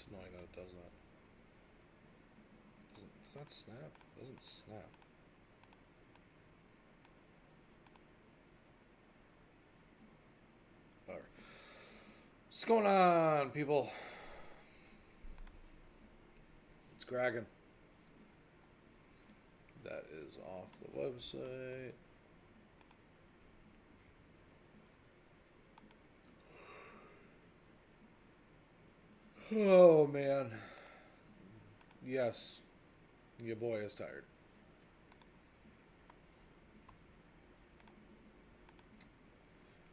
It's annoying that it does that. Does that snap? It doesn't snap. Alright. What's going on, people? It's Gragan. That is off the website. Oh, man. Yes. Your boy is tired.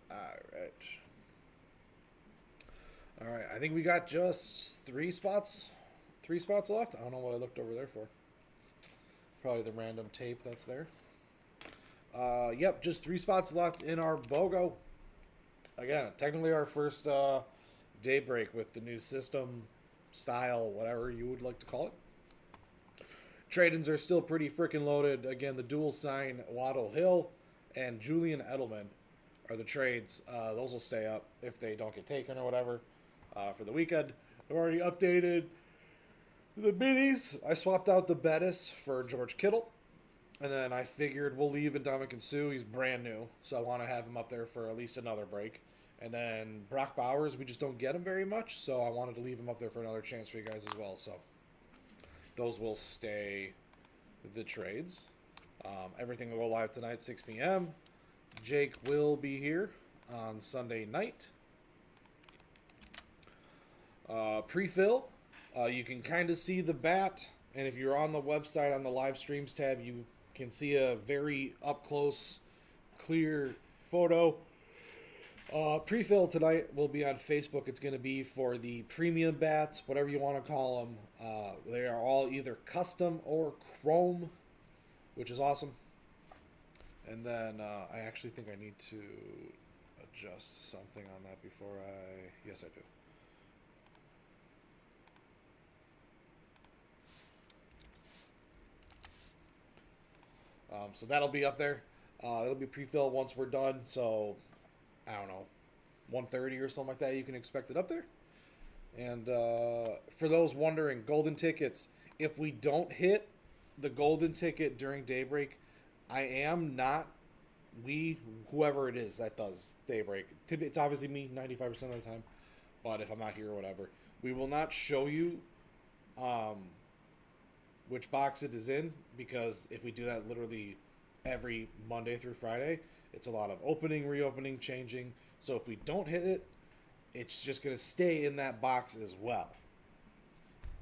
Alright. Alright, I think we got just 3 spots. 3 spots left. I don't know what I looked over there for. Probably the random tape that's there. Yep, just 3 spots left in our BOGO. Again, technically our first daybreak with the new system, style, whatever you would like to call it. Trade-ins are still pretty freaking loaded. Again, the dual sign Waddle Hill and Julian Edelman are the trades. Those will stay up if they don't get taken or whatever for the weekend. I've already updated the minis. I swapped out the Bettis for George Kittle. And then I figured we'll leave Ndamukong Suh. He's brand new, so I want to have him up there for at least another break. And then Brock Bowers, we just don't get him very much, so I wanted to leave him up there for another chance for you guys as well. So those will stay the trades. Everything will go live tonight, 6 p.m. Jake will be here on Sunday night. Pre-fill, you can kind of see the bat, and if you're on the website on the live streams tab, you can see a very up-close, clear photo. Pre-fill tonight will be on Facebook. It's going to be for the premium bats, whatever you want to call them. They are all either custom or chrome, which is awesome. And then I actually think I need to adjust something on that before I... Yes, I do. So that'll be up there. It'll be pre-filled once we're done. So, I don't know, 1:30 or something like that. You can expect it up there. And for those wondering, golden tickets. If we don't hit the golden ticket during daybreak, I am not. Whoever it is that does daybreak. It's obviously me 95% of the time. But if I'm not here or whatever, we will not show you which box it is in, because if we do that literally every Monday through Friday, it's a lot of opening, reopening, changing. So if we don't hit it, it's just going to stay in that box as well.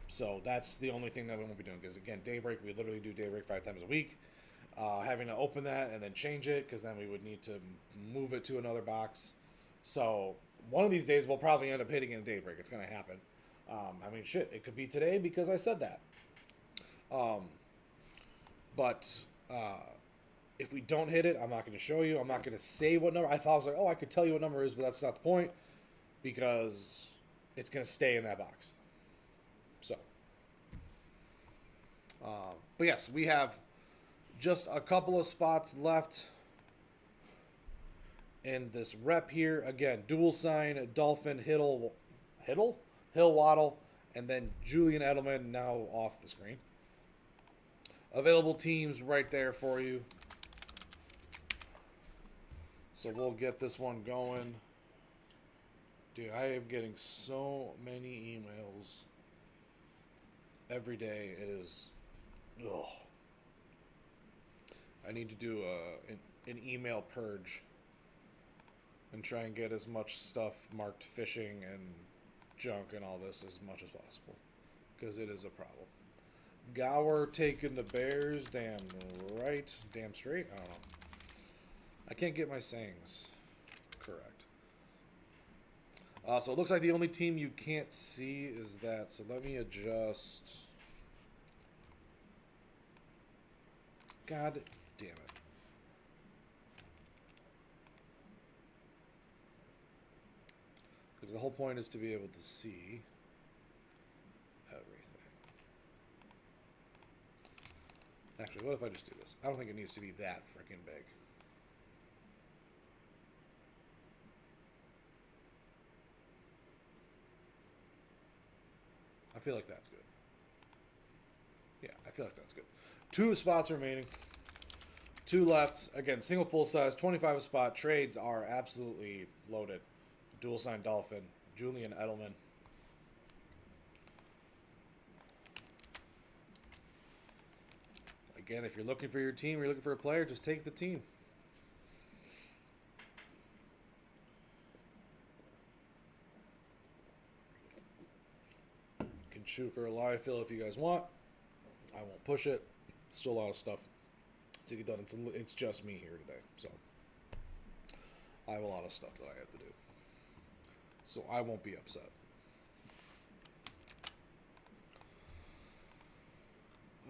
So that's the only thing that we won't be doing, because again, daybreak, we literally do daybreak 5 times a week. Having to open that and then change it, because then we would need to move it to another box. So one of these days we'll probably end up hitting in a daybreak. It's going to happen. I mean, shit, it could be today because I said that. But if we don't hit it, I'm not going to show you. I'm not going to say what number. I was like, oh, I could tell you what number it is, but that's not the point, because it's going to stay in that box. So, but yes, we have just a couple of spots left in this rep here. Again, dual sign, Dolphin, Hill, Waddle, and then Julian Edelman now off the screen. Available teams right there for you. So we'll get this one going. Dude, I am getting so many emails every day. It is... Ugh. I need to do an email purge and try and get as much stuff marked phishing and junk and all this as much as possible, because it is a problem. Gower taking the Bears, damn right, damn straight. I don't know. I can't get my sayings correct. So it looks like the only team you can't see is that. So let me adjust. God damn it. Because the whole point is to be able to see everything. Actually, what if I just do this? I don't think it needs to be that freaking big. feel like that's good. Yeah, I feel like that's good. 2 spots remaining. 2 left. Again, single full size, 25 a spot. Trades are absolutely loaded. Dual sign Dolphin, Julian Edelman. Again, if you're looking for your team, you're looking for a player, just take the team. You can shoot for a live fill if you guys want. I won't push it. Still a lot of stuff to get done. It's just me here today, so I have a lot of stuff that I have to do. So I won't be upset.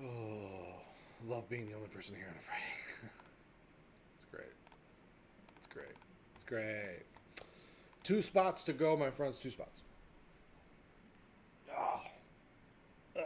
Oh, love being the only person here on a Friday. It's great. It's great. It's great. 2 spots to go, my friends. 2 spots. Oh. Oh.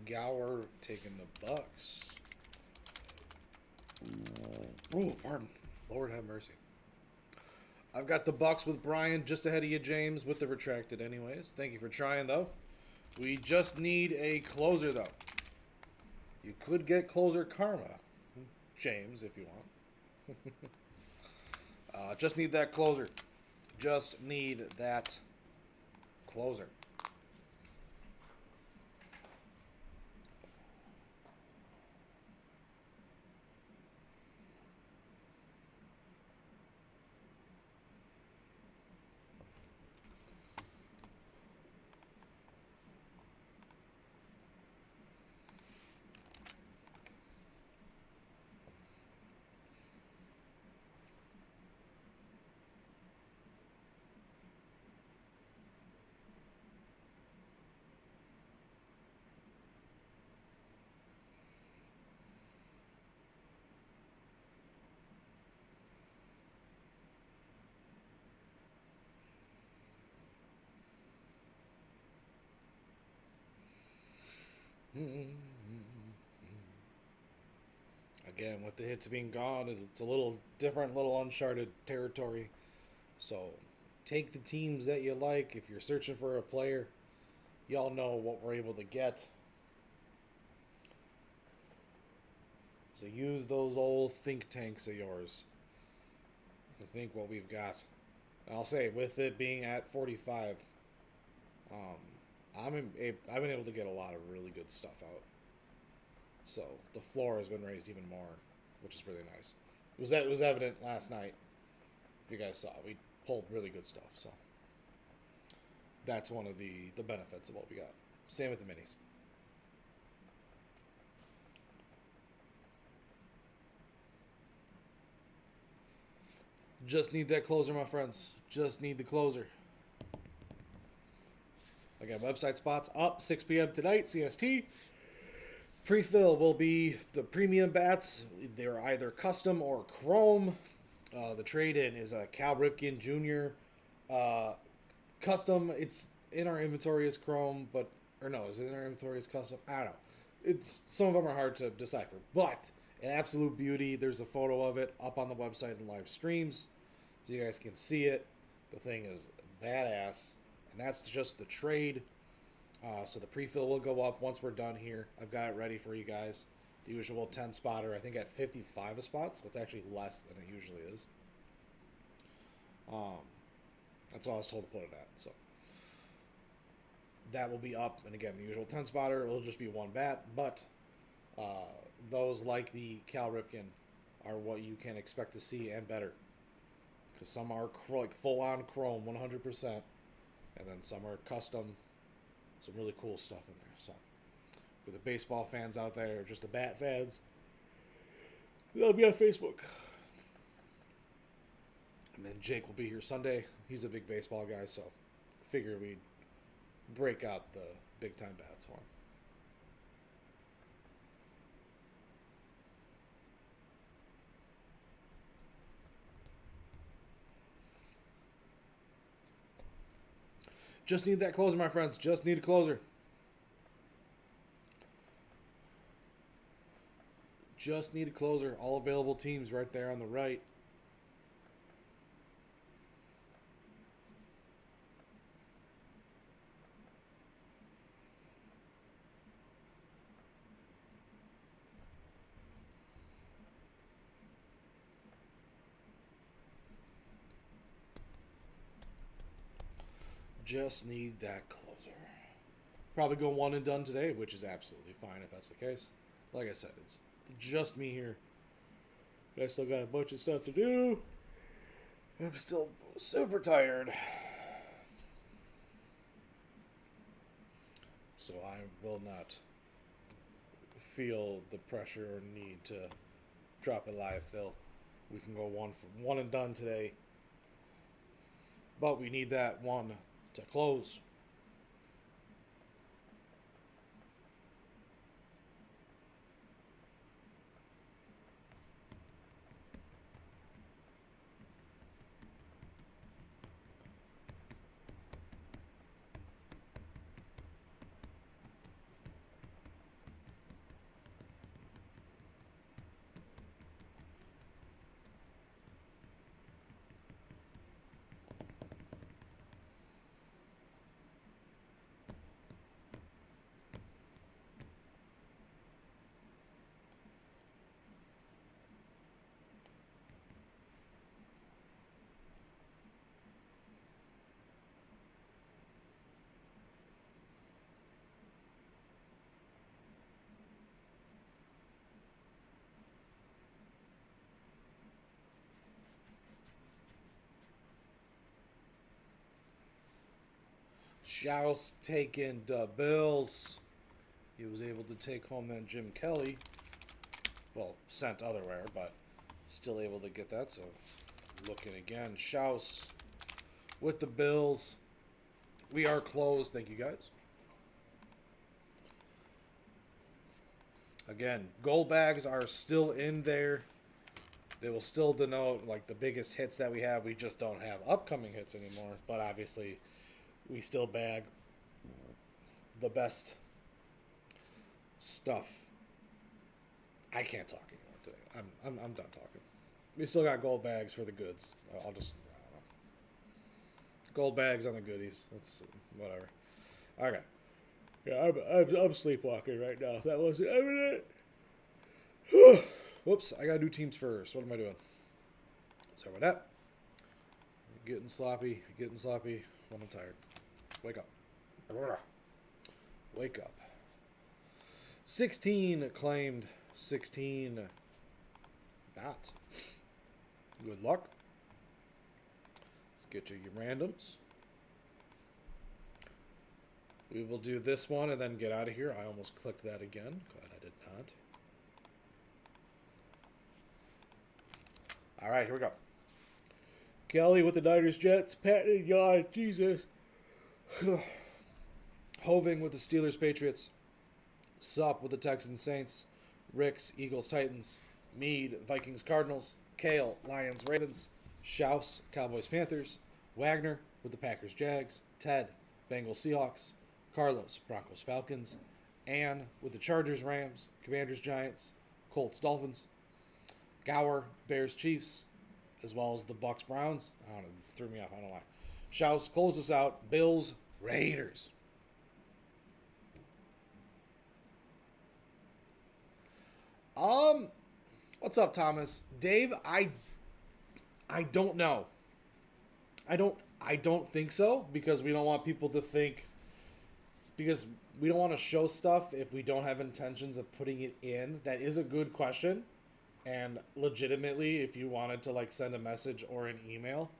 Gower taking the Bucks. Oh, pardon. Lord have mercy. I've got the Bucks with Brian just ahead of you, James, with the retracted anyways. Thank you for trying, though. We just need a closer, though. You could get closer karma, James, if you want. Just need that closer. Just need that closer. Again, with the hits being gone, it's a little different, little uncharted territory. So, take the teams that you like. If you're searching for a player, y'all know what we're able to get. So use those old think tanks of yours to think what we've got. And I'll say, with it being at 45, I've been able to get a lot of really good stuff out. So the floor has been raised even more, which is really nice. It was evident last night. If you guys saw, we pulled really good stuff. So that's one of the benefits of what we got. Same with the minis. Just need that closer, my friends. Just need the closer. Again, website spots up 6 p.m. tonight, CST. Pre-fill will be the premium bats. They're either custom or chrome. The trade-in is a Cal Ripken Jr. Custom. It's in our inventory as chrome, is it in our inventory as custom? I don't know. Some of them are hard to decipher, but an absolute beauty. There's a photo of it up on the website and live streams, so you guys can see it. The thing is badass, and that's just the trade. So the pre-fill will go up once we're done here. I've got it ready for you guys. The usual 10 spotter, I think at 55 a spot, so it's actually less than it usually is. That's what I was told to put it at. So that will be up, and again, the usual 10 spotter, it'll just be 1 bat, but those like the Cal Ripken are what you can expect to see and better. Because some are like full-on chrome, 100%, and then some are custom. Some really cool stuff in there. So, for the baseball fans out there, or just the bat fans, that'll be on Facebook. And then Jake will be here Sunday. He's a big baseball guy, so figure we'd break out the big time bats for him. Just need that closer, my friends. Just need a closer. Just need a closer. All available teams right there on the right. Just need that closer. Probably go one and done today, which is absolutely fine if that's the case. Like I said, it's just me here. I still got a bunch of stuff to do. I'm still super tired. So I will not feel the pressure or need to drop a live fill. We can go one and done today. But we need that one to close. Schaus taking the Bills. He was able to take home then Jim Kelly. Well, sent otherwhere, but still able to get that. So looking again. Schaus with the Bills. We are closed. Thank you, guys. Again, gold bags are still in there. They will still denote like the biggest hits that we have. We just don't have upcoming hits anymore. But obviously, we still bag the best stuff. I can't talk anymore today. I'm done talking. We still got gold bags for the goods. I'll just I don't know. Gold bags on the goodies. That's whatever. Okay. Yeah, I'm sleepwalking right now. That wasn't evident. Whoops, I gotta do teams first. What am I doing? Sorry about that. Getting sloppy when I'm tired. Wake up. Wake up. 16 claimed. 16 not. Good luck. Let's get you your randoms. We will do this one and then get out of here. I almost clicked that again. Glad I did not. All right, here we go. Kelly with the Niners Jets. Patton and Yon. Jesus. Hoving with the Steelers Patriots. Sup with the Texans Saints. Ricks Eagles Titans. Mead Vikings Cardinals. Kale Lions Ravens. Schaus Cowboys Panthers. Wagner with the Packers Jags. Ted Bengals Seahawks. Carlos Broncos Falcons. Ann with the Chargers Rams. Commanders Giants. Colts Dolphins. Gower Bears Chiefs. As well as the Bucks Browns. I don't know, threw me off, I don't know why. Schaus closes out Bills Raiders. What's up, Thomas? Dave, I don't know. I don't think so, because we don't want people to think, because we don't want to show stuff if we don't have intentions of putting it in. That is a good question. And legitimately, if you wanted to like send a message or an email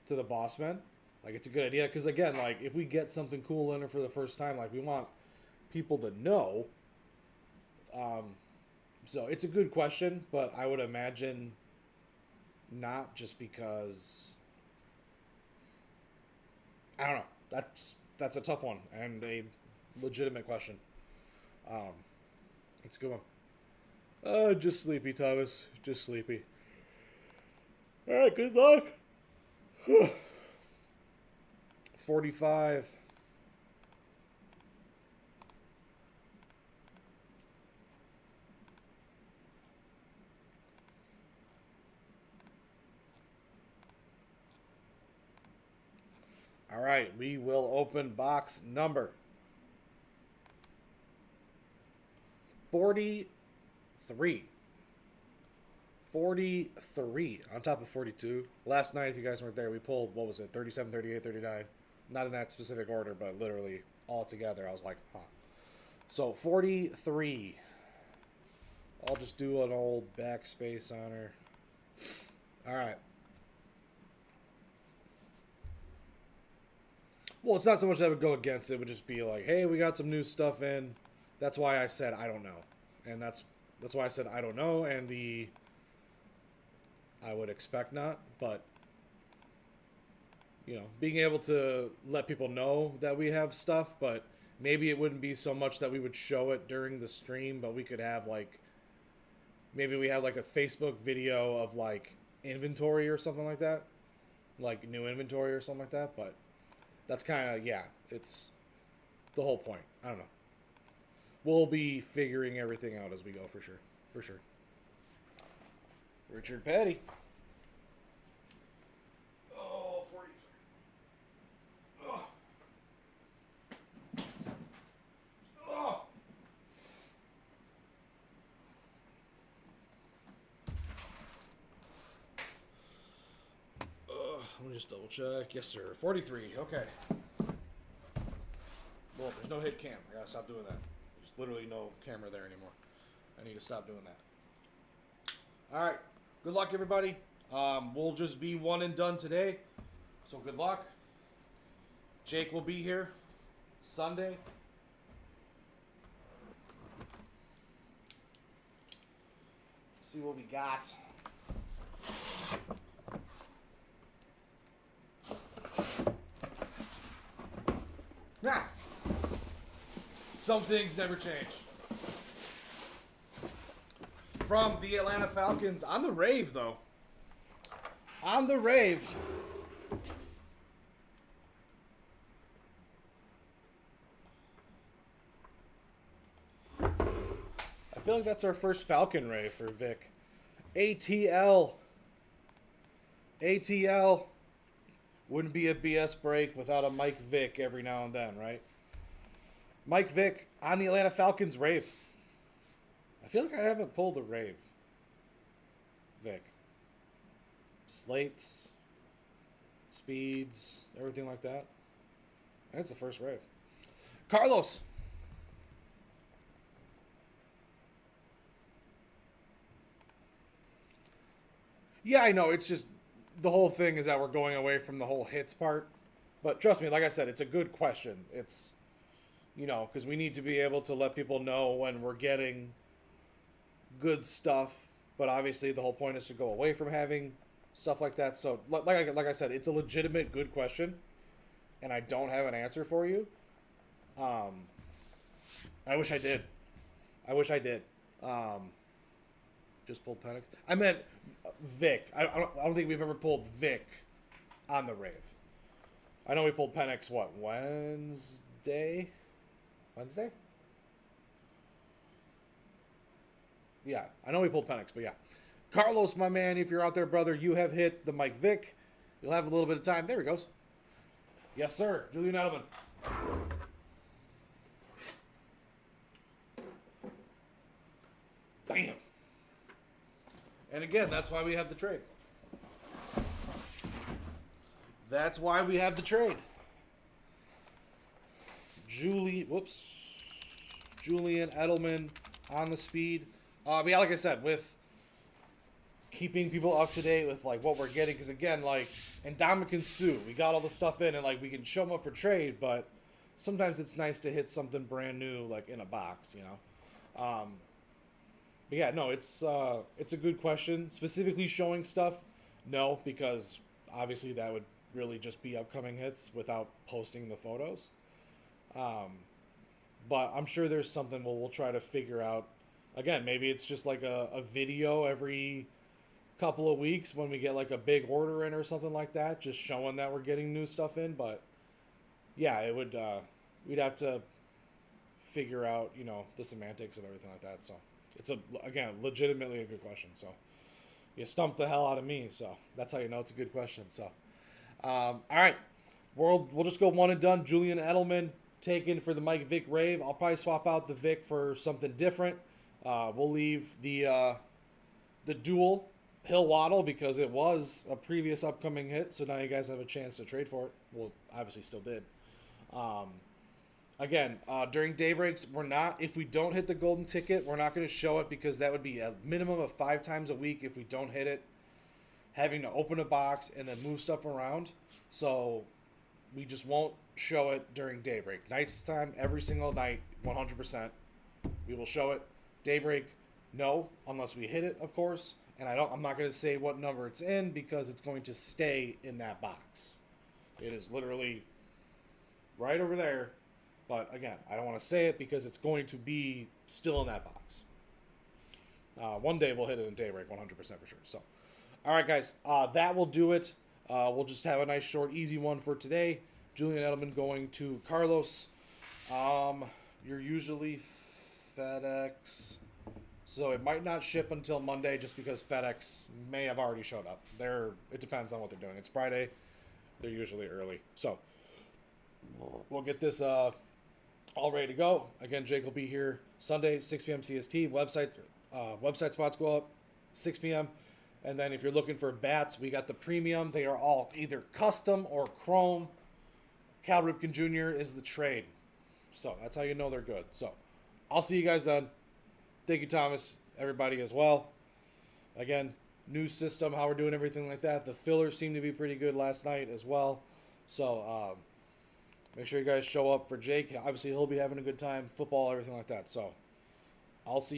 to the boss man, like it's a good idea. Because again, like if we get something cool in it for the first time, like we want people to know. So it's a good question, but I would imagine not, just because I don't know. That's a tough one and a legitimate question. Um, it's a good one. Just sleepy, Thomas. Just sleepy. All right, good luck. 45. All right, we will open box number 43. 43 on top of 42. Last night, if you guys weren't there, we pulled, what was it, 37, 38, 39. Not in that specific order, but literally all together. I was like, huh. So 43. I'll just do an old backspace on her. All right. Well, it's not so much that I would go against it. It would just be like, hey, we got some new stuff in. That's why I said I don't know. And that's why I said I don't know. And the I would expect not. But, you know, being able to let people know that we have stuff. But maybe it wouldn't be so much that we would show it during the stream. But we could have, like, maybe we have, like, a Facebook video of, like, inventory or something like that. Like, new inventory or something like that. But that's kind of, yeah, it's the whole point. I don't know. We'll be figuring everything out as we go, for sure. For sure. Richard Petty. Oh, 43. Oh. Oh. Let me just double check. Yes, sir. 43. Okay. Well, there's no hit cam. I gotta stop doing that. There's literally no camera there anymore. I need to stop doing that. All right. Good luck, everybody. We'll just be one and done today. So good luck. Jake will be here Sunday. Let's see what we got. Nah. Some things never change. From the Atlanta Falcons on the rave, though. On the rave. I feel like that's our first Falcon rave for Vic. ATL. ATL. Wouldn't be a BS break without a Mike Vick every now and then, right? Mike Vick on the Atlanta Falcons rave. I feel like I haven't pulled a rave. Vic. Slates, speeds, everything like that. I think it's the first rave. Carlos. Yeah, I know. It's just the whole thing is that we're going away from the whole hits part. But trust me, like I said, it's a good question. It's, you know, because we need to be able to let people know when we're getting good stuff. But obviously the whole point is to go away from having stuff like that. So like I said, it's a legitimate good question. And I don't have an answer for you. I wish I did. I wish I did. Just pulled Penix. I meant Vic. I don't think we've ever pulled Vic on the rave. I know we pulled Penix, what, Wednesday? Wednesday? Yeah, I know we pulled Penix, but yeah. Carlos, my man, if you're out there, brother, you have hit the Mike Vick. You'll have a little bit of time. There he goes. Yes, sir. Julian Edelman. Bam. And again, that's why we have the trade. That's why we have the trade. Julian Edelman on the speed. But yeah, like I said, with keeping people up to date with like what we're getting, because again, like, and Dominican Sue, we got all the stuff in, and like we can show them up for trade, but sometimes it's nice to hit something brand new, like in a box, you know. But yeah, no, it's a good question. Specifically showing stuff, no, because obviously that would really just be upcoming hits without posting the photos. But I'm sure there's something we'll try to figure out. Again, maybe it's just like a video every couple of weeks when we get like a big order in or something like that, just showing that we're getting new stuff in. But yeah, it would we'd have to figure out, you know, the semantics of everything like that. So it's again legitimately a good question. So you stumped the hell out of me. So that's how you know it's a good question. So all right, we'll just go one and done. Julian Edelman taken for the Mike Vick Rave. I'll probably swap out the Vic for something different. We'll leave the dual Hill Waddle because it was a previous upcoming hit. So now you guys have a chance to trade for it. Well, obviously still did. Again, during daybreaks, we're not, if we don't hit the golden ticket, we're not going to show it because that would be a minimum of 5 times a week if we don't hit it, having to open a box and then move stuff around. So we just won't show it during daybreak. Night's time, every single night, 100%. We will show it. Daybreak, no, unless we hit it, of course. And I'm not going to say what number it's in because it's going to stay in that box. It is literally right over there. But again, I don't want to say it because it's going to be still in that box. One day we'll hit it in daybreak, 100% for sure. So, all right, guys, that will do it. We'll just have a nice, short, easy one for today. Julian Edelman going to Carlos. You're usually FedEx, so it might not ship until Monday just because FedEx may have already showed up. It depends on what they're doing. It's Friday. They're usually early. So we'll get this all ready to go. Again, Jake will be here Sunday, 6 p.m. CST. Website spots go up 6 p.m. And then if you're looking for bats, we got the premium. They are all either custom or chrome. Cal Ripken Jr. is the trade. So that's how you know they're good. So I'll see you guys then. Thank you, Thomas. Everybody as well. Again, new system, how we're doing everything like that. The fillers seem to be pretty good last night as well. So make sure you guys show up for Jake. Obviously, he'll be having a good time. Football, everything like that. So I'll see you.